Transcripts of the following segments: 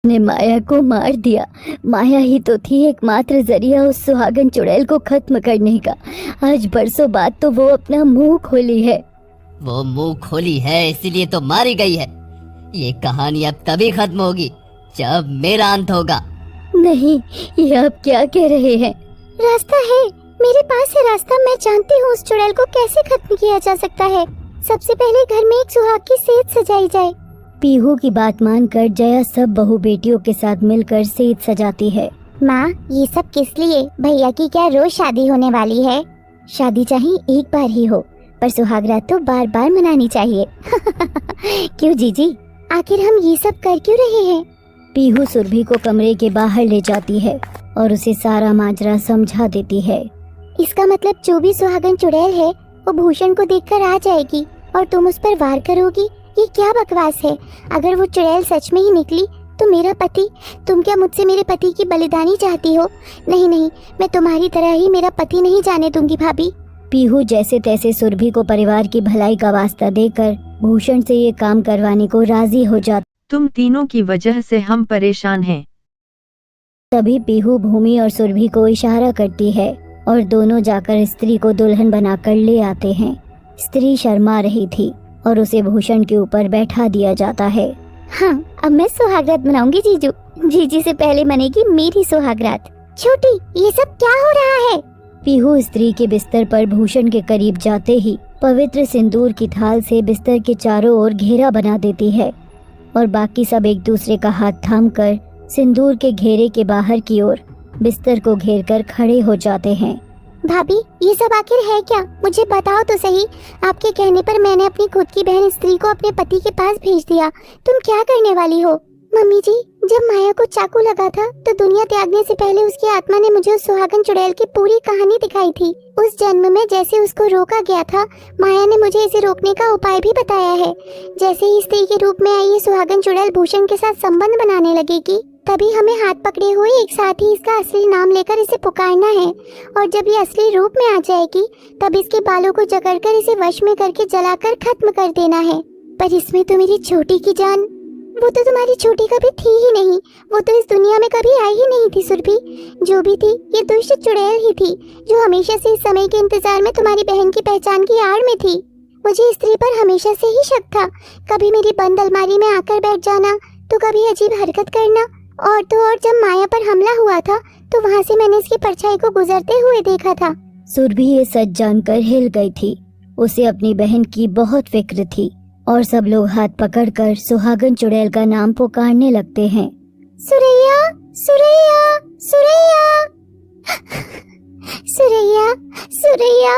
ने माया को मार दिया। माया ही तो थी एकमात्र जरिया उस सुहागन चुड़ैल को खत्म करने का। आज बरसों बाद तो वो अपना मुंह खोली है। वो मुंह खोली है इसीलिए तो मारी गई है। ये कहानी अब तभी खत्म होगी जब मेरा अंत होगा। नहीं, ये आप क्या कह रहे हैं? रास्ता है, मेरे पास है रास्ता। मैं जानती हूँ उस चुड़ैल को कैसे खत्म किया जा सकता है। सबसे पहले घर में एक सुहाग की सेज सजाई जाए। पीहू की बात मानकर जया सब बहू बेटियों के साथ मिलकर सेज सजाती है। माँ, ये सब किस लिए? भैया की क्या रोज शादी होने वाली है? शादी चाहे एक बार ही हो, पर सुहागरात तो बार बार मनानी चाहिए। क्यों जीजी, आखिर हम ये सब कर क्यों रहे हैं? पीहू सुरभि को कमरे के बाहर ले जाती है और उसे सारा माजरा समझा देती है। इसका मतलब जो भी सुहागन चुड़ैल है वो भूषण को देखकर आ जाएगी और तुम उस पर वार करोगी। ये क्या बकवास है? अगर वो चुड़ैल सच में ही निकली तो मेरा पति, तुम क्या मुझसे मेरे पति की बलिदानी चाहती हो? नहीं नहीं, मैं तुम्हारी तरह ही मेरा पति नहीं जाने दूंगी भाभी। पीहू जैसे तैसे सुरभि को परिवार की भलाई का वास्ता देकर भूषण से ये काम करवाने को राजी हो जाती। तुम तीनों की वजह से हम परेशान हैं। तभी पीहू भूमि और सुरभि को इशारा करती है और दोनों जाकर स्त्री को दुल्हन बनाकर ले आते हैं। स्त्री शर्मा रही थी और उसे भूषण के ऊपर बैठा दिया जाता है। हाँ, अब मैं सुहागरात मनाऊंगी जीजू। जीजी से पहले मनेगी मेरी सुहागरात। छोटी, ये सब क्या हो रहा है? पीहू स्त्री के बिस्तर पर भूषण के करीब जाते ही पवित्र सिंदूर की थाल से बिस्तर के चारों ओर घेरा बना देती है और बाकी सब एक दूसरे का हाथ थामकर सिंदूर के घेरे के बाहर की ओर बिस्तर को घेरकर खड़े हो जाते हैं। भाभी, ये सब आखिर है क्या? मुझे बताओ तो सही। आपके कहने पर मैंने अपनी खुद की बहन स्त्री को अपने पति के पास भेज दिया। तुम क्या करने वाली हो? मम्मी जी, जब माया को चाकू लगा था तो दुनिया त्यागने से पहले उसकी आत्मा ने मुझे उस सुहागन चुड़ैल की पूरी कहानी दिखाई थी। उस जन्म में जैसे उसको रोका गया था, माया ने मुझे इसे रोकने का उपाय भी बताया है। जैसे ही स्त्री के रूप में आई ये सुहागन चुड़ैल भूषण के साथ संबंध बनाने लगेगी, तभी हमें हाथ पकड़े हुए एक साथ ही इसका असली नाम लेकर इसे पुकारना है। और जब ये असली रूप में आ जाएगी तब इसके बालों को जकड़कर इसे वश में करके जलाकर खत्म कर देना है। पर इसमें तो मेरी छोटी की जान, वो तो तुम्हारी छोटी कभी थी ही नहीं। वो तो इस दुनिया में कभी आई ही नहीं थी सुरभि। जो भी थी ये दुष्ट चुड़ैल ही थी जो हमेशा से इस समय के इंतजार में तुम्हारी बहन की पहचान की आड़ में थी। मुझे स्त्री पर हमेशा से ही शक था। कभी मेरी बंद अलमारी में आकर बैठ जाना तो कभी अजीब हरकत करना, और तो और जब माया पर हमला हुआ था तो वहाँ से मैंने इसकी परछाई को गुजरते हुए देखा था। सुरभि ये सच जानकर हिल गई थी। उसे अपनी बहन की बहुत फिक्र थी और सब लोग हाथ पकड़कर सुहागन चुड़ैल का नाम पुकारने लगते हैं। सुरैया, सुरैया, सुरैया, सुरैया, सुरैया।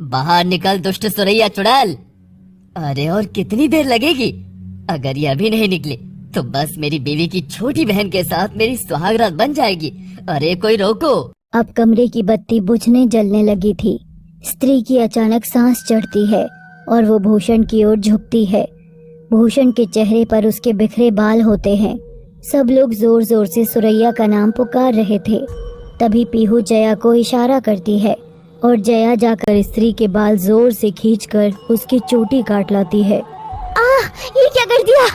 बाहर निकल दुष्ट सुरैया चुड़ैल। अरे और कितनी देर लगेगी? अगर ये अभी नहीं निकली तो बस मेरी बीवी की छोटी बहन के साथ मेरी सुहागरात बन जाएगी। अरे कोई रोको। अब कमरे की बत्ती बुझने जलने लगी थी। स्त्री की अचानक सांस चढ़ती है और वो भूषण की ओर झुकती है। भूषण के चेहरे पर उसके बिखरे बाल होते हैं। सब लोग जोर जोर से सुरैया का नाम पुकार रहे थे। तभी पीहू जया को इशारा करती है और जया जाकर स्त्री के बाल जोर से खींचकर उसकी चोटी काट लाती है। ये क्या कर दिया?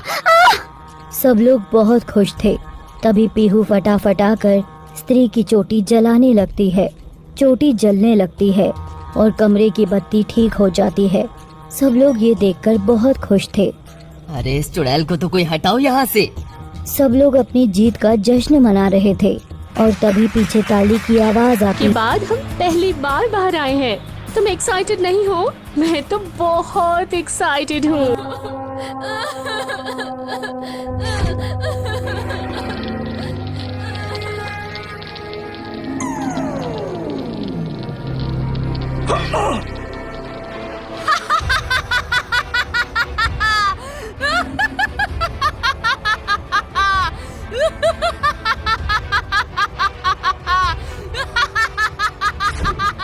सब लोग बहुत खुश थे। तभी पीहू फटाफट आकर स्त्री की चोटी जलाने लगती है। चोटी जलने लगती है और कमरे की बत्ती ठीक हो जाती है। सब लोग ये देखकर बहुत खुश थे। अरे इस चुड़ैल को तो कोई हटाओ यहाँ से। सब लोग अपनी जीत का जश्न मना रहे थे और तभी पीछे ताली की आवाज आती। के बाद हम पहली बार बाहर आए हैं। तुम एक्साइटेड नहीं हो? मैं तो बहुत एक्साइटेड हूँ।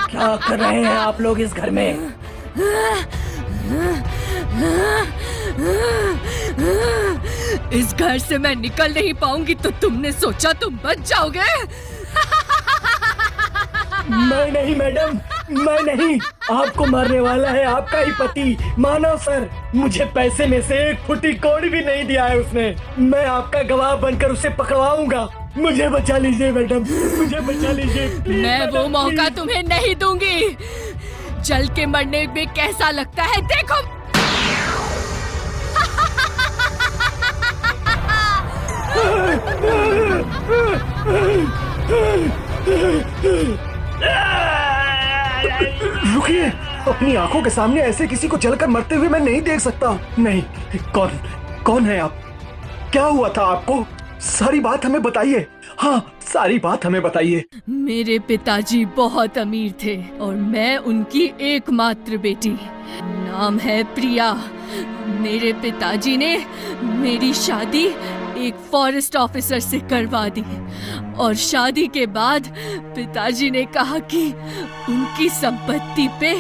क्या कर रहे हैं आप लोग इस घर में? इस घर से मैं निकल नहीं पाऊंगी तो तुमने सोचा तुम बच जाओगे? मैं नहीं मैडम, मैं नहीं, आपको मारने वाला है आपका ही पति मानव सर। मुझे पैसे में से एक फुटी कौड़ी भी नहीं दिया है उसने। मैं आपका गवाह बनकर उसे पकड़वाऊंगा। मुझे बचा लीजिए मैडम, मुझे बचा लीजिए। मैं वो मौका तुम्हें नहीं दूंगी। जल के मरने में कैसा लगता है देखो। रुकिए, अपनी आंखों के सामने ऐसे किसी को जलकर मरते हुए मैं नहीं देख सकता। नहीं, कौन है आप? क्या हुआ था आपको? सारी बात हमें बताइए। हाँ, सारी बात हमें बताइए। मेरे पिताजी बहुत अमीर थे और मैं उनकी एकमात्र बेटी। नाम है प्रिया। मेरे पिताजी ने मेरी शादी एक फॉरेस्ट ऑफिसर से करवा दी और शादी के बाद पिताजी ने कहा कि उनकी संपत्ति पे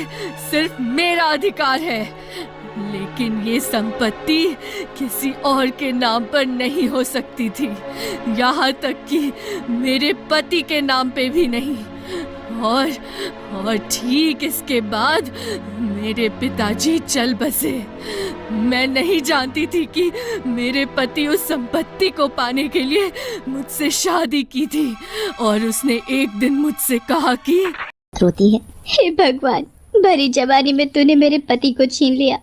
सिर्फ मेरा अधिकार है, लेकिन ये संपत्ति किसी और के नाम पर नहीं हो सकती थी, यहाँ तक कि मेरे पति के नाम पे भी नहीं। और ठीक इसके बाद मेरे पिताजी चल बसे। मैं नहीं जानती थी कि मेरे पति उस संपत्ति को पाने के लिए मुझसे शादी की थी और उसने एक दिन मुझसे कहा कि रोती है, हे भगवान, भरी जवानी में तूने मेरे पति को छीन लिया।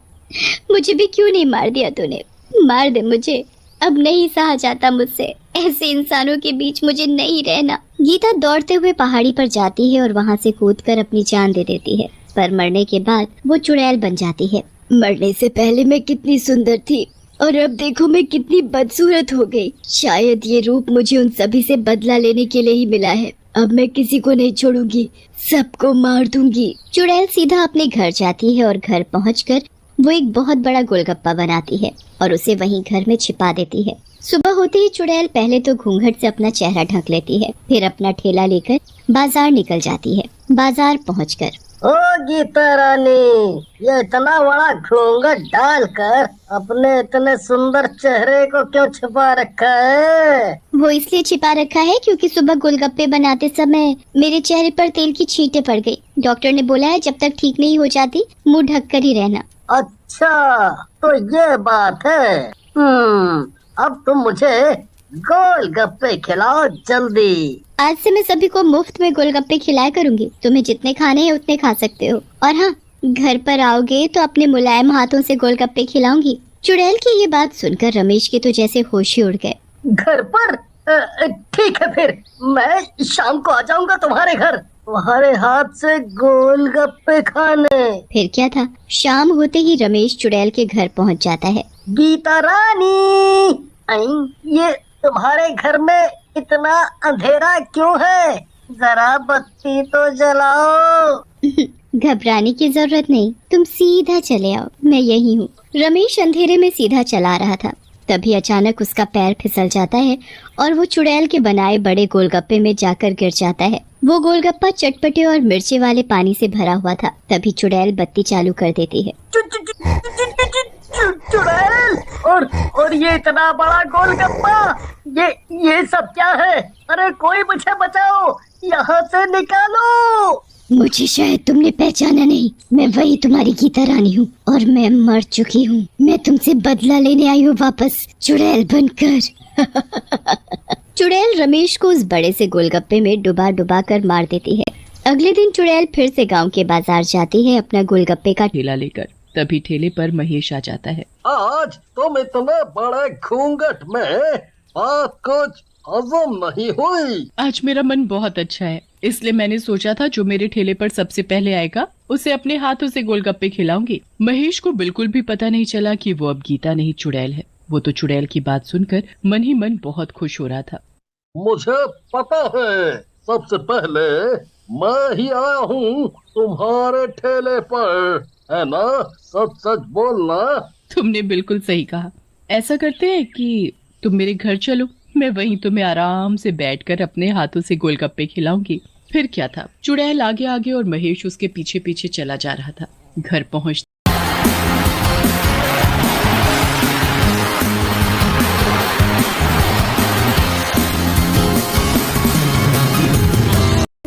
मुझे भी क्यों नहीं मार दिया तूने? मार दे मुझे, अब नहीं सहा जाता मुझसे। ऐसे इंसानों के बीच मुझे नहीं रहना। गीता दौड़ते हुए पहाड़ी पर जाती है और वहाँ से कूदकर अपनी जान दे देती है, पर मरने के बाद वो चुड़ैल बन जाती है। मरने से पहले मैं कितनी सुंदर थी और अब देखो मैं कितनी बदसूरत हो गई। शायद ये रूप मुझे उन सभी से बदला लेने के लिए ही मिला है। अब मैं किसी को नहीं छोड़ूंगी, सबको मार दूंगी। चुड़ैल सीधा अपने घर जाती है और घर पहुंचकर वो एक बहुत बड़ा गोलगप्पा बनाती है और उसे वहीं घर में छिपा देती है। सुबह होते ही चुड़ैल पहले तो घूंघट से अपना चेहरा ढक लेती है, फिर अपना ठेला लेकर बाजार निकल जाती है। बाजार पहुंचकर, ओ गीता रानी, ये इतना बड़ा घूंघट डालकर अपने इतने सुंदर चेहरे को क्यों छिपा रखा है? वो इसलिए छिपा रखा है क्योंकि सुबह गोलगप्पे बनाते समय मेरे चेहरे पर तेल की छींटें पड़ गई। डॉक्टर ने बोला है जब तक ठीक नहीं हो जाती मुंह ढक कर ही रहना। अच्छा, तो ये बात है। अब तुम मुझे गोलगप्पे खिलाओ जल्दी। आज से मैं सभी को मुफ्त में गोलगप्पे खिलाया करूंगी। तुम्हें जितने खाने हैं उतने खा सकते हो। और हाँ, घर पर आओगे तो अपने मुलायम हाथों से गोलगप्पे खिलाऊंगी। चुड़ैल की ये बात सुनकर रमेश के तो जैसे होश ही उड़ गए। घर पर? ठीक है, फिर मैं शाम को आ जाऊंगा तुम्हारे घर, तुम्हारे हाथ से गोलगप्पे खाने। फिर क्या था, शाम होते ही रमेश चुड़ैल के घर पहुंच जाता है। गीता रानी, ये तुम्हारे घर में इतना अंधेरा क्यों है? जरा बत्ती तो जलाओ। घबराने की जरूरत नहीं, तुम सीधा चले आओ, मैं यही हूँ। रमेश अंधेरे में सीधा चला रहा था, तभी अचानक उसका पैर फिसल जाता है और वो चुड़ैल के बनाए बड़े गोलगप्पे में जाकर गिर जाता है। वो गोलगप्पा चटपटे और मिर्ची वाले पानी से भरा हुआ था। तभी चुड़ैल बत्ती चालू कर देती है। चुड़ैल, और ये इतना बड़ा गोलगप्पा, ये सब क्या है? अरे कोई मुझे बचाओ, यहाँ से निकालो। मुझे शायद तुमने पहचाना नहीं, मैं वही तुम्हारी गीता रानी हूँ और मैं मर चुकी हूँ। मैं तुमसे बदला लेने आई हूँ वापस, चुड़ैल बनकर। चुड़ैल रमेश को उस बड़े से गोलगप्पे में डुबा कर मार देती है। अगले दिन चुड़ैल फिर से गांव के बाजार जाती है अपना गोलगप्पे का ठेला लेकर। तभी ठेले पर महेश आ जाता है। आज तुम इतने बड़े घूंघट में बात कुछ हजम नहीं हुई। आज मेरा मन बहुत अच्छा है, इसलिए मैंने सोचा था जो मेरे ठेले पर सबसे पहले आएगा उसे अपने हाथों से गोलगप्पे खिलाऊंगी। महेश को बिल्कुल भी पता नहीं चला कि वो अब गीता नहीं चुड़ैल है। वो तो चुड़ैल की बात सुनकर मन ही मन बहुत खुश हो रहा था। मुझे पता है, सबसे पहले मैं ही आया हूँ तुम्हारे ठेले पर, है ना? सच सच बोलना। तुमने बिल्कुल सही कहा। ऐसा करते हैं कि तुम मेरे घर चलो, मैं वहीं तुम्हें आराम से बैठकर अपने हाथों से गोलगप्पे खिलाऊंगी। फिर क्या था, चुड़ैल आगे आगे और महेश उसके पीछे पीछे चला जा रहा था। घर पहुंच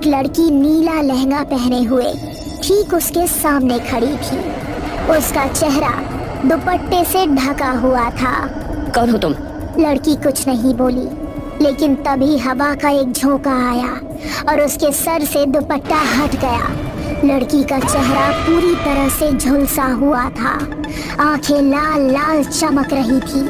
लड़की नीला लहंगा पहने हुए ठीक उसके सामने खड़ी थी। उसका चेहरा दुपट्टे से ढका हुआ था। कौन हो तुम? लड़की कुछ नहीं बोली, लेकिन तभी हवा का एक झोंका आया और उसके सर से दुपट्टा हट गया। लड़की का चेहरा पूरी तरह से झुलसा हुआ था, आंखें लाल लाल चमक रही थी